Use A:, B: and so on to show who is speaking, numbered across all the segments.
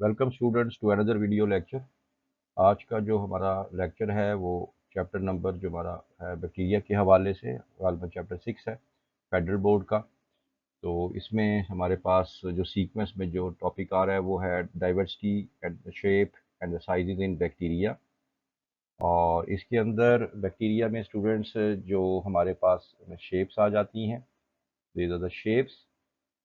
A: Welcome students to another video lecture. आज का जो हमारा लेक्चर है वो चैप्टर नंबर जो हमारा है बैक्टीरिया के हवाले से, गालिबन चैप्टर 6 है फेडरल बोर्ड का। तो इसमें हमारे पास जो सीक्वेंस में जो टॉपिक आ रहा है वो है diversity and shape and the sizes in bacteria. और इसके अंदर बैक्टीरिया में स्टूडेंट्स जो हमारे पास शेप्स आ जाती हैं, these are the shapes.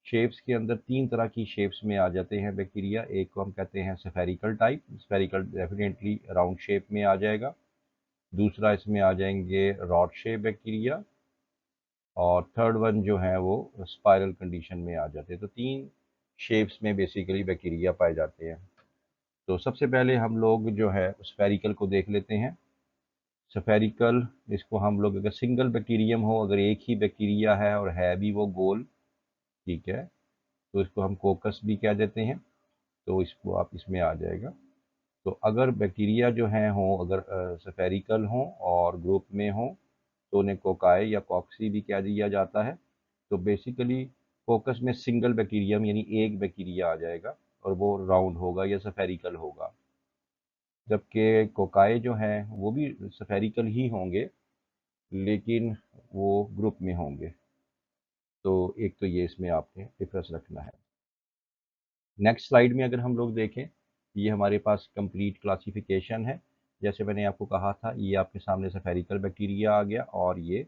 A: Shapes के अंदर तीन तरह की शेप्स में आ जाते हैं बैक्टीरिया। एक को हम कहते हैं spherical type, spherical definitely round shape में आ जाएगा। दूसरा इसमें आ जाएंगे रॉड शेप बैक्टीरिया, और थर्ड वन जो है वो स्पाइरल कंडीशन में आ जाते हैं। तो तीन शेप्स में बेसिकली बैक्टीरिया पाए जाते हैं। तो सबसे पहले हम लोग जो है स्फेरिकल को देख लेते हैं। स्फेरिकल, इसको हम लोग अगर सिंगल बैक्टीरियम हो, अगर एक ही बैक्टीरिया है और है भी वो गोल, ठीक है, तो इसको हम कोकस भी कह देते हैं। तो इसको आप इसमें आ जाएगा। तो अगर बैक्टीरिया जो हैं हों, अगर स्फेरिकल हों और ग्रुप में हों, तो उन्हें कोकाई या कॉक्सी भी कह दिया जाता है। तो बेसिकली फोकस में सिंगल बैक्टीरियम यानी एक बैक्टीरिया आ जाएगा और वो राउंड होगा या स्फेरिकल होगा। जबकि कोकाई जो हैं वो भी स्फेरिकल ही होंगे, लेकिन वो ग्रुप में होंगे। तो एक तो ये इसमें आपने डिफरेंस रखना है। नेक्स्ट स्लाइड में अगर हम लोग देखें, ये हमारे पास कंप्लीट क्लासिफिकेशन है। जैसे मैंने आपको कहा था, ये आपके सामने स्फेरिकल बैक्टीरिया आ गया, और ये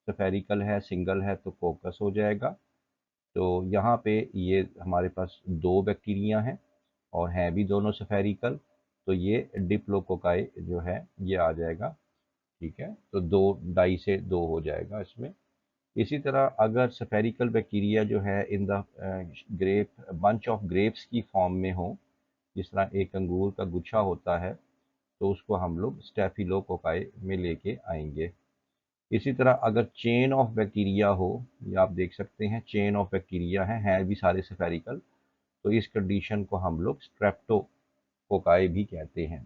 A: स्फेरिकल है, सिंगल है तो कोकस हो जाएगा। तो यहाँ पे ये हमारे पास दो बैक्टीरिया हैं और हैं भी दोनों स्फेरिकल, तो ये डिप्लोकोकाई जो है ये आ जाएगा। ठीक है, तो दो डाई से दो हो जाएगा इसमें। इसी तरह अगर स्फेरिकल बैक्टीरिया जो है in the grape bunch of grapes की फॉर्म में हो, जिस तरह एक अंगूर का गुच्छा होता है, तो उसको हम लोग स्टेफिलोकोकाई में लेके आएंगे। इसी तरह अगर चेन ऑफ बैक्टीरिया हो, ये आप देख सकते हैं चेन ऑफ बैक्टीरिया हैं भी सारे स्फेरिकल, तो इस कंडीशन को हम लोग स्ट्रेप्टोकोकाई भी कहते हैं।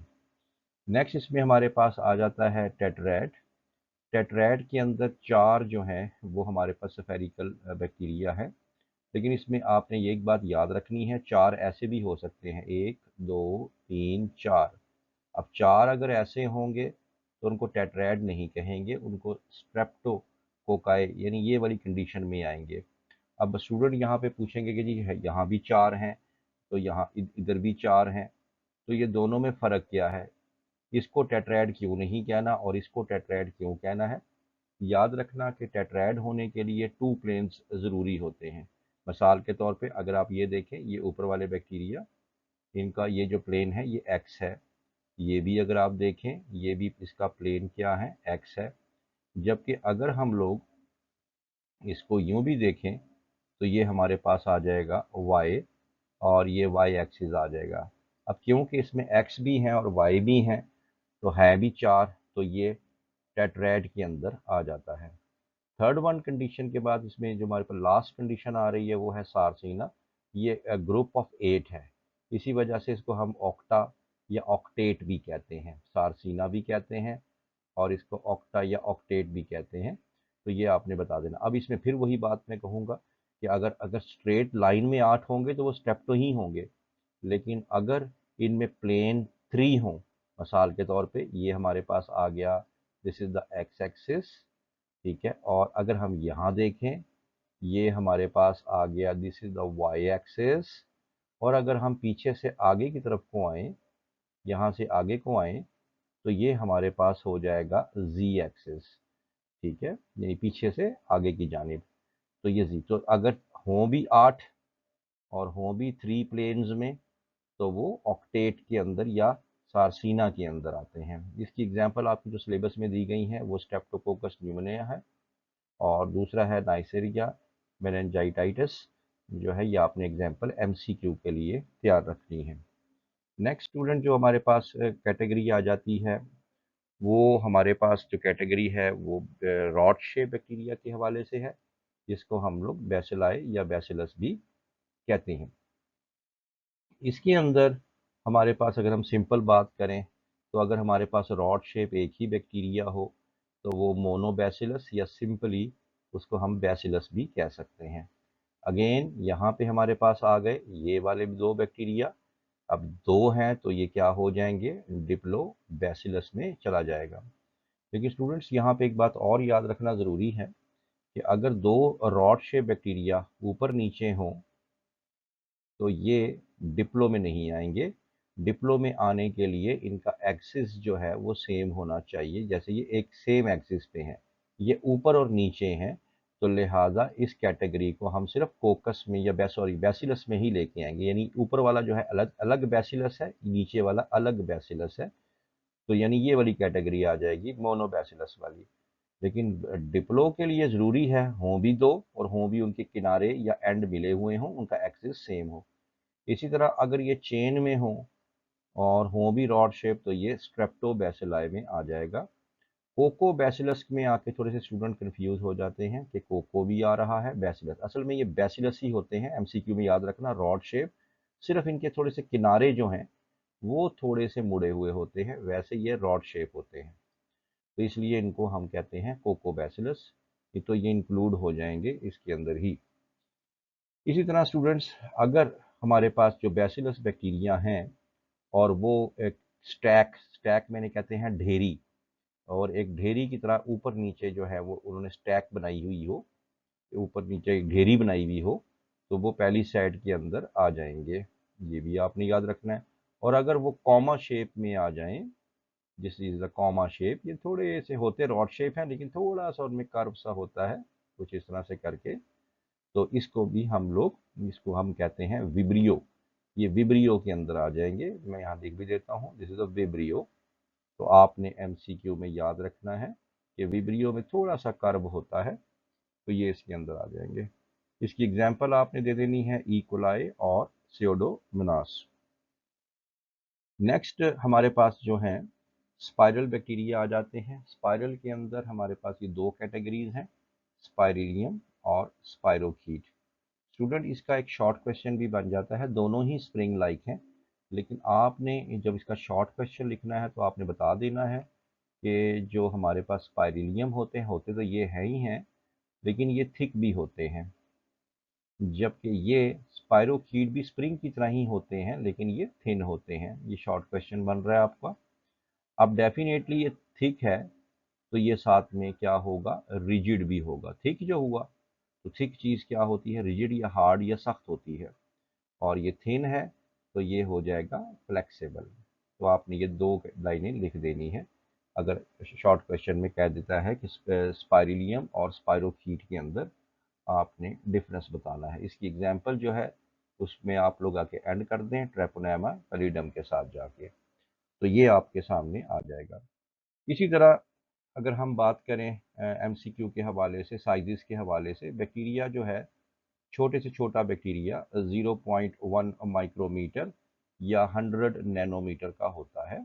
A: नेक्स्ट इसमें हमारे पास आ जाता है टेट्रैड। टेट्रैड के अंदर चार जो हैं वो हमारे पास स्फेरिकल बैक्टीरिया है। लेकिन इसमें आपने ये एक बात याद रखनी है, चार ऐसे भी हो सकते हैं, एक दो तीन चार। अब चार अगर ऐसे होंगे तो उनको टेट्रैड नहीं कहेंगे, उनको स्ट्रेप्टोकोकाई यानी ये वाली कंडीशन में आएंगे। अब स्टूडेंट यहाँ पे पूछेंगे कि जी यहाँ भी चार हैं, तो यहाँ इधर भी चार हैं, तो ये दोनों में फ़र्क क्या है, इसको टेट्रैड क्यों नहीं कहना और इसको टेट्रैड क्यों कहना है। याद रखना कि टेट्रैड होने के लिए टू प्लेन्स ज़रूरी होते हैं। मिसाल के तौर पे अगर आप ये देखें, ये ऊपर वाले बैक्टीरिया, इनका ये जो प्लेन है ये एक्स है। ये भी अगर आप देखें, ये भी इसका प्लेन क्या है, एक्स है। जबकि अगर हम लोग इसको यूं भी देखें तो ये हमारे पास आ जाएगा वाई, और ये वाई एक्सिस आ जाएगा। अब क्योंकि इसमें एक्स भी हैं और वाई भी हैं, तो है भी चार, तो ये टेट्रैड के अंदर आ जाता है। थर्ड वन कंडीशन के बाद इसमें जो हमारे पास लास्ट कंडीशन आ रही है वो है सारसीना। ये ग्रुप ऑफ 8 है, इसी वजह से इसको हम ऑक्टा या ऑक्टेट भी कहते हैं, सारसीना भी कहते हैं और इसको ऑक्टा या ऑक्टेट भी कहते हैं। तो ये आपने बता देना। अब इसमें फिर वही बात मैं कहूँगा कि अगर अगर स्ट्रेट लाइन में 8 होंगे तो वो स्टेप्टो ही होंगे, लेकिन अगर इनमें प्लेन 3 हों, मिसाल के तौर पे ये हमारे पास आ गया, this is the x axis, ठीक है, और अगर हम यहाँ देखें ये हमारे पास आ गया, this is the Y axis, और अगर हम पीछे से आगे की तरफ को आए, यहाँ से आगे को आए, तो ये हमारे पास हो जाएगा जी एक्सिस। ठीक है, यानी पीछे से आगे की जानिब, तो ये जी। तो अगर हों भी 8 और हों भी 3 प्लेन्स में, तो वो ऑक्टेट के अंदर या सारसीना के अंदर आते हैं। इसकी एग्जांपल आपकी जो सिलेबस में दी गई है वो स्ट्रेप्टोकोकस न्यूमोनिया है, और दूसरा है नाइसेरिया मेनिनजाइटिस जो है, ये आपने एग्जांपल एमसीक्यू के लिए तैयार रखनी है। नेक्स्ट स्टूडेंट जो हमारे पास कैटेगरी आ जाती है, वो हमारे पास जो कैटेगरी है वो रॉड शेप बैक्टीरिया के हवाले से है, जिसको हम लोग बैसिलाई या बैसिलस भी कहते हैं। इसके अंदर हमारे पास अगर हम सिंपल बात करें, तो अगर हमारे पास रॉड शेप एक ही बैक्टीरिया हो तो वो मोनोबैसिलस या सिंपली उसको हम बैसिलस भी कह सकते हैं। अगेन यहाँ पे हमारे पास आ गए ये वाले दो बैक्टीरिया, अब 2 हैं तो ये क्या हो जाएंगे, डिप्लोबैसिलस में चला जाएगा। लेकिन स्टूडेंट्स यहाँ पे एक बात और याद रखना ज़रूरी है कि अगर 2 रॉड शेप बैक्टीरिया ऊपर नीचे हों तो ये डिप्लो में नहीं आएंगे। डिप्लो में आने के लिए इनका एक्सिस जो है वो सेम होना चाहिए, जैसे ये एक सेम एक्सिस पे हैं, ये ऊपर और नीचे हैं, तो लिहाजा इस कैटेगरी को हम सिर्फ कोकस में या बैसिलस में ही लेके आएंगे, यानी ऊपर वाला जो है अलग अलग बैसिलस है, नीचे वाला अलग बैसिलस है, तो यानी ये वाली कैटेगरी आ जाएगी मोनोबैसिलस वाली। लेकिन डिप्लो के लिए ज़रूरी है हों भी 2 और हों भी उनके किनारे या एंड मिले हुए हों, उनका एक्सिस सेम हो। इसी तरह अगर ये चेन में हो और हो भी रॉड शेप तो ये स्ट्रेप्टोबैसिलाई में आ जाएगा। कोको बैसिलस में आके थोड़े से स्टूडेंट कंफ्यूज हो जाते हैं कि कोको भी आ रहा है, बैसिलस, असल में ये बैसिलस ही होते हैं। एमसीक्यू में याद रखना, रॉड शेप, सिर्फ इनके थोड़े से किनारे जो हैं वो थोड़े से मुड़े हुए होते हैं, वैसे ये रॉड शेप होते हैं, तो इसलिए इनको हम कहते हैं कोको बैसिलस। तो ये इंक्लूड हो जाएंगे इसके अंदर ही। इसी तरह स्टूडेंट्स, अगर हमारे पास जो बैसिलस बैक्टीरिया हैं और वो एक स्टैक स्टैक मैंने कहते हैं ढेरी, और एक ढेरी की तरह ऊपर नीचे जो है वो उन्होंने स्टैक बनाई हुई हो, ऊपर नीचे एक ढेरी बनाई हुई हो, तो वो पहली साइड के अंदर आ जाएंगे, ये भी आपने याद रखना है। और अगर वो कॉमा शेप में आ जाएं, this is the comma shape, ये थोड़े से होते रॉड शेप हैं लेकिन थोड़ा सा उनमें कर्व सा होता है, कुछ इस तरह से करके, तो इसको हम कहते हैं विब्रियो। ये विब्रियो के अंदर आ जाएंगे, मैं यहाँ लिख भी देता हूँ, दिस इज अ विब्रियो। तो आपने एमसीक्यू में याद रखना है कि विब्रियो में थोड़ा सा कर्व होता है, तो ये इसके अंदर आ जाएंगे। इसकी एग्जाम्पल आपने दे देनी है इकोलाई और स्यूडोमोनास। नेक्स्ट हमारे पास जो हैं स्पाइरल बैक्टीरिया आ जाते हैं। स्पाइरल के अंदर हमारे पास ये 2 कैटेगरीज हैं, स्पाइरिलियम और स्पाइरोकीट। स्टूडेंट, इसका एक शॉर्ट क्वेश्चन भी बन जाता है, दोनों ही स्प्रिंग लाइक हैं, लेकिन आपने जब इसका शॉर्ट क्वेश्चन लिखना है तो आपने बता देना है कि जो हमारे पास स्पाइरिलियम होते तो ये है ही हैं, लेकिन ये थिक भी होते हैं, जबकि ये स्पाइरोकीट भी स्प्रिंग की तरह ही होते हैं लेकिन ये थिन होते हैं। ये शॉर्ट क्वेश्चन बन रहा है आपका। अब डेफिनेटली ये थिक है तो ये साथ में क्या होगा, रिजिड भी होगा। थिक जो हुआ तो थिक चीज़ क्या होती है, रिजिड या हार्ड या सख्त होती है, और ये थिन है तो ये हो जाएगा फ्लेक्सिबल। तो आपने ये 2 लाइनें लिख देनी है। अगर शॉर्ट क्वेश्चन में कह देता है कि स्पाइरिलियम और स्पाइरोकीट के अंदर आपने डिफरेंस बताना है, इसकी एग्जांपल जो है उसमें आप लोग आके एंड कर दें ट्रेपोनेमा पैलिडम के साथ जाके, तो ये आपके सामने आ जाएगा। इसी तरह अगर हम बात करें एमसीक्यू के हवाले से, साइजेस के हवाले से, बैक्टीरिया जो है छोटे से छोटा बैक्टीरिया 0.1 माइक्रोमीटर या 100 नैनोमीटर का होता है,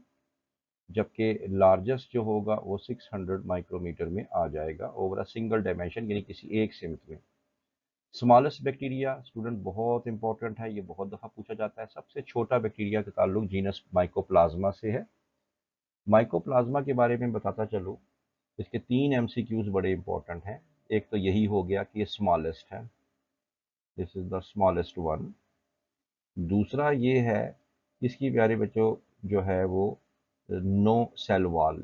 A: जबकि लार्जेस्ट जो होगा वो 600 माइक्रोमीटर में आ जाएगा ओवर अ सिंगल डायमेंशन, यानी किसी एक सिमत में। स्मॉलेस्ट बैक्टीरिया स्टूडेंट बहुत इंपॉर्टेंट है, ये बहुत दफ़ा पूछा जाता है। सबसे छोटा बैक्टीरिया का ताल्लुक जीनस माइकोप्लाज्मा से है। माइकोप्लाज्मा के बारे में बताता चलो, इसके 3 एमसीक्यूज बड़े इंपॉर्टेंट हैं। एक तो यही हो गया कि ये स्मॉलेस्ट है, this is the smallest one. दूसरा ये है, इसकी प्यारे बच्चों जो है वो नो सेल वॉल,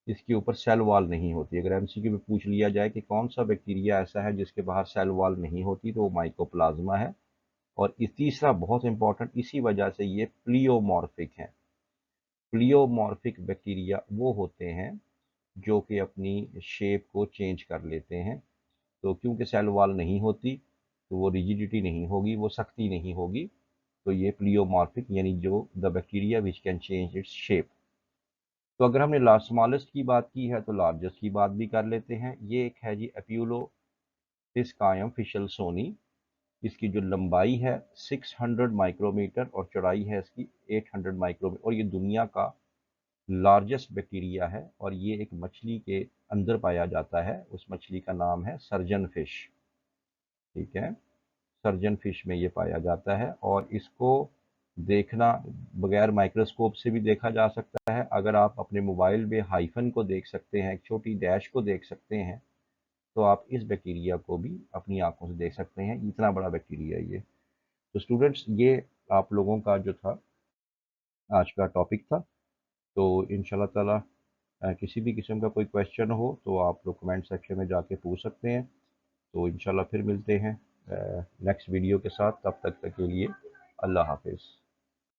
A: इसके ऊपर सेल वॉल नहीं होती। अगर एमसीक्यू में पूछ लिया जाए कि कौन सा बैक्टीरिया ऐसा है जिसके बाहर सेल वॉल नहीं होती, तो वो माइकोप्लाज्मा है। और तीसरा बहुत इंपॉर्टेंट, इसी वजह से ये प्लियोमॉर्फिक है। प्लियोमॉर्फिक बैक्टीरिया वो होते हैं जो कि अपनी शेप को चेंज कर लेते हैं, तो क्योंकि सेल वॉल नहीं होती तो वो रिजिडिटी नहीं होगी, वो सख्ती नहीं होगी, तो ये प्लियोमॉर्फिक, यानी जो the bacteria which can change its shape. तो अगर हमने स्मॉलेस्ट की बात की है तो लार्जेस्ट की बात भी कर लेते हैं। ये एक है जी एप्यूलोटिस्कायम फिशलसोनी, इसकी जो लंबाई है 600 माइक्रोमीटर और चौड़ाई है इसकी 800 माइक्रोमीटर, और ये दुनिया का लार्जेस्ट बैक्टीरिया है, और ये एक मछली के अंदर पाया जाता है। उस मछली का नाम है सर्जन फिश, ठीक है, सर्जन फिश में ये पाया जाता है। और इसको देखना बगैर माइक्रोस्कोप से भी देखा जा सकता है। अगर आप अपने मोबाइल में हाइफन को देख सकते हैं, एक छोटी डैश को देख सकते हैं, तो आप इस बैक्टीरिया को भी अपनी आंखों से देख सकते हैं, इतना बड़ा बैक्टीरिया ये। तो स्टूडेंट्स, ये आप लोगों का जो था आज का टॉपिक था। तो इंशाल्लाह ताला किसी भी किस्म का कोई क्वेश्चन हो तो आप लोग कमेंट सेक्शन में जाके पूछ सकते हैं। तो इंशाल्लाह फिर मिलते हैं नेक्स्ट वीडियो के साथ। तब तक के लिए अल्लाह हाफिज़।